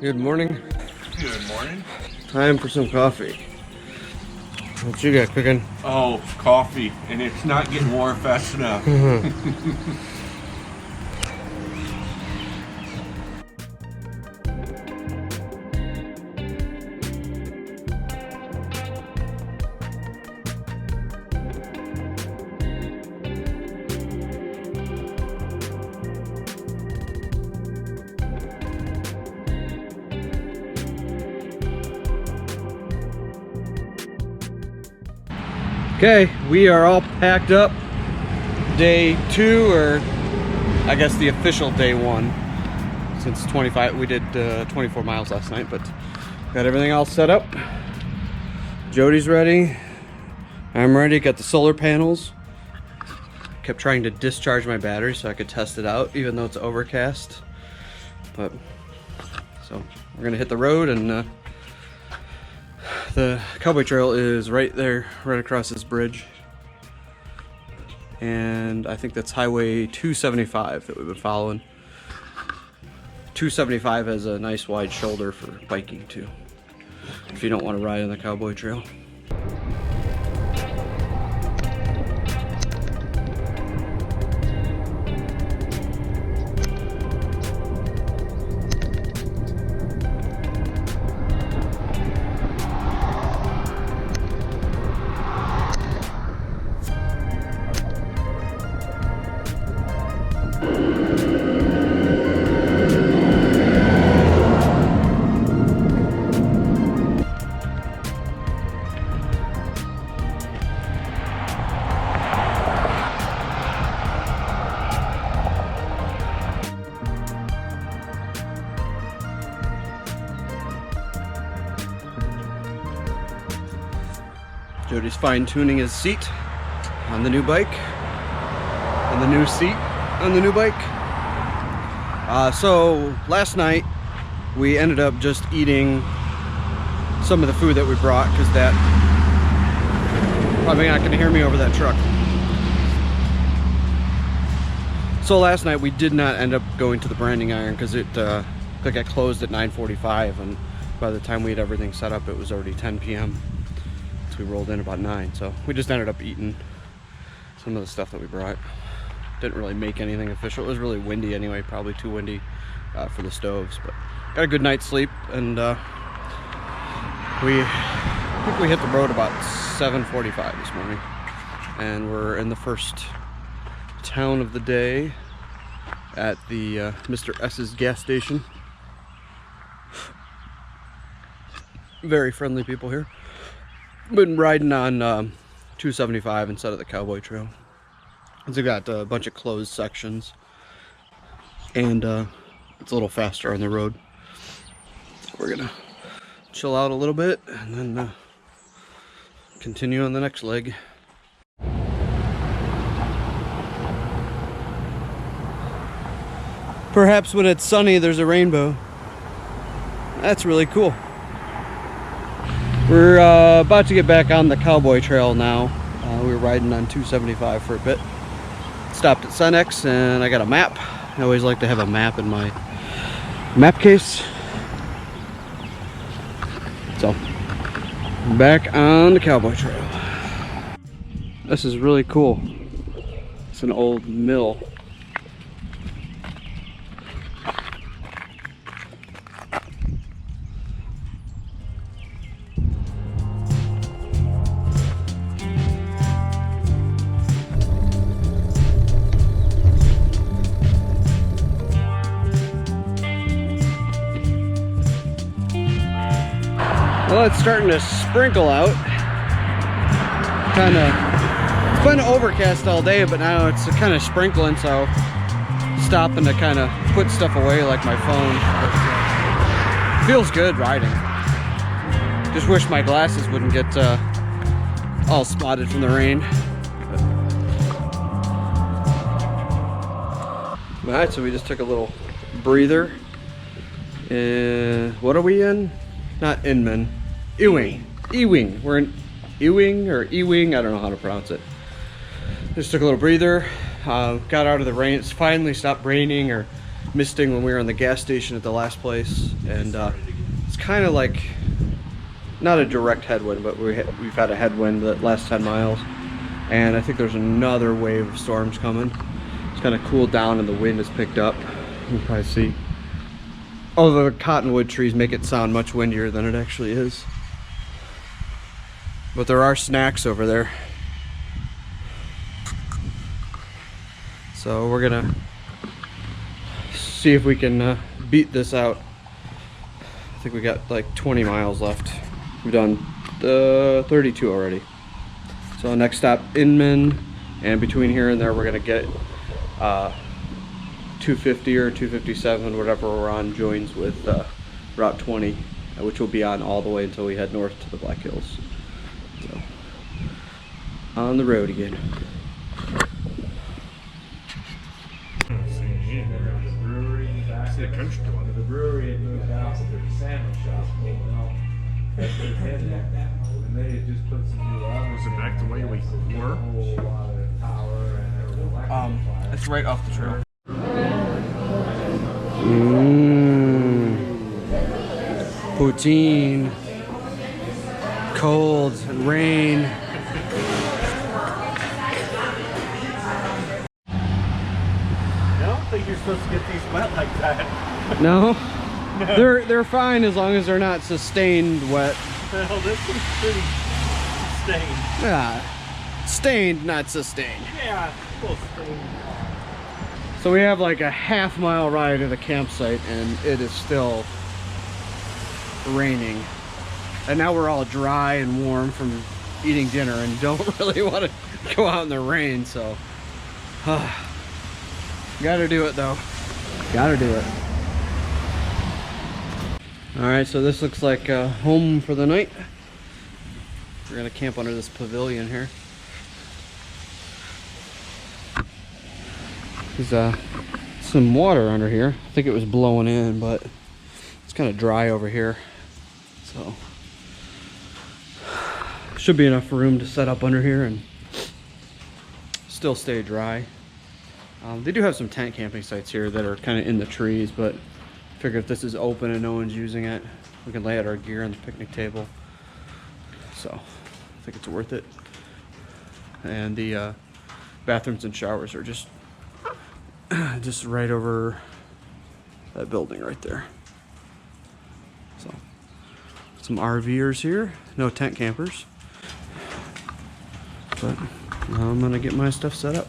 Good morning. Good morning. Time for some coffee. What you got cooking? Oh, coffee, and it's not getting warm fast enough. Okay, we are all packed up. Day 2, or I guess the official day 1. Since 25, we did 24 miles last night, but got everything all set up. Jody's ready. I'm ready. Got the solar panels. Kept trying to discharge my battery so I could test it out, even though it's overcast. But so we're gonna hit the road, and the Cowboy Trail is right there, right across this bridge. And I think that's Highway 275 that we've been following. 275 has a nice wide shoulder for biking too, if you don't want to ride on the Cowboy Trail. Jody's fine-tuning his seat on the new bike, and the new seat on the new bike. So last night we ended up just eating some of the food that we brought, because that probably not going to hear me over that truck. So last night we did not end up going to the branding iron, because it got closed at 9:45, and by the time we had everything set up it was already 10 p.m. We rolled in about 9, so we just ended up eating some of the stuff that we brought. Didn't really make anything official. It was really windy anyway, probably too windy for the stoves, but got a good night's sleep, and I think we hit the road about 7:45 this morning, and we're in the first town of the day at the Mr. S's gas station. Very friendly people here. Been riding on 275 instead of the Cowboy Trail. It's got a bunch of closed sections, and it's a little faster on the road. We're gonna chill out a little bit and then continue on the next leg. Perhaps when it's sunny there's a rainbow. That's really cool. We're about to get back on the Cowboy Trail now. We were riding on 275 for a bit. Stopped at Cenex, and I got a map. I always like to have a map in my map case. So, back on the Cowboy Trail. This is really cool. It's an old mill. Well, it's starting to sprinkle out. It's been overcast all day, but now it's kind of sprinkling, so stopping to kind of put stuff away, like my phone. But, feels good riding. Just wish my glasses wouldn't get all spotted from the rain. Alright, so we just took a little breather. What are we in? Not Inman. Ewing. Ewing. We're in Ewing or Ewing. I don't know how to pronounce it. Just took a little breather. Got out of the rain. It's finally stopped raining or misting when we were in the gas station at the last place, and it's kind of like not a direct headwind, but we've had a headwind the last 10 miles, and I think there's another wave of storms coming. It's kind of cooled down and the wind has picked up. You can probably see. Oh, the cottonwood trees make it sound much windier than it actually is. But there are snacks over there. So we're gonna see if we can beat this out. I think we got like 20 miles left. We've done 32 already. So next stop, Inman, and between here and there we're gonna get 250 or 257, whatever we're on, joins with Route 20, which will be on all the way until we head north to the Black Hills. So, on the road again. The brewery had moved out, but there's a sandwich shop moving out. And they had just put some new ovens. Was it back the way we were? It's right off the trail. Poutine, cold, and rain. I don't think you're supposed to get these wet like that. No? They're fine as long as they're not sustained wet. Well, this is pretty stained. Yeah, stained, not sustained. Yeah, well stained. So we have like a half-mile ride to the campsite, and it is still raining. And now we're all dry and warm from eating dinner and don't really want to go out in the rain, so gotta do it though. Gotta do it. Alright, so this looks like home for the night. We're gonna camp under this pavilion here. There's some water under here. I think it was blowing in, but it's kind of dry over here. So should be enough room to set up under here and still stay dry. They do have some tent camping sites here that are kind of in the trees, but I figure if this is open and no one's using it, we can lay out our gear on the picnic table. So I think it's worth it. And the bathrooms and showers are just right over that building right there. So some RVers here, no tent campers, but now I'm gonna get my stuff set up.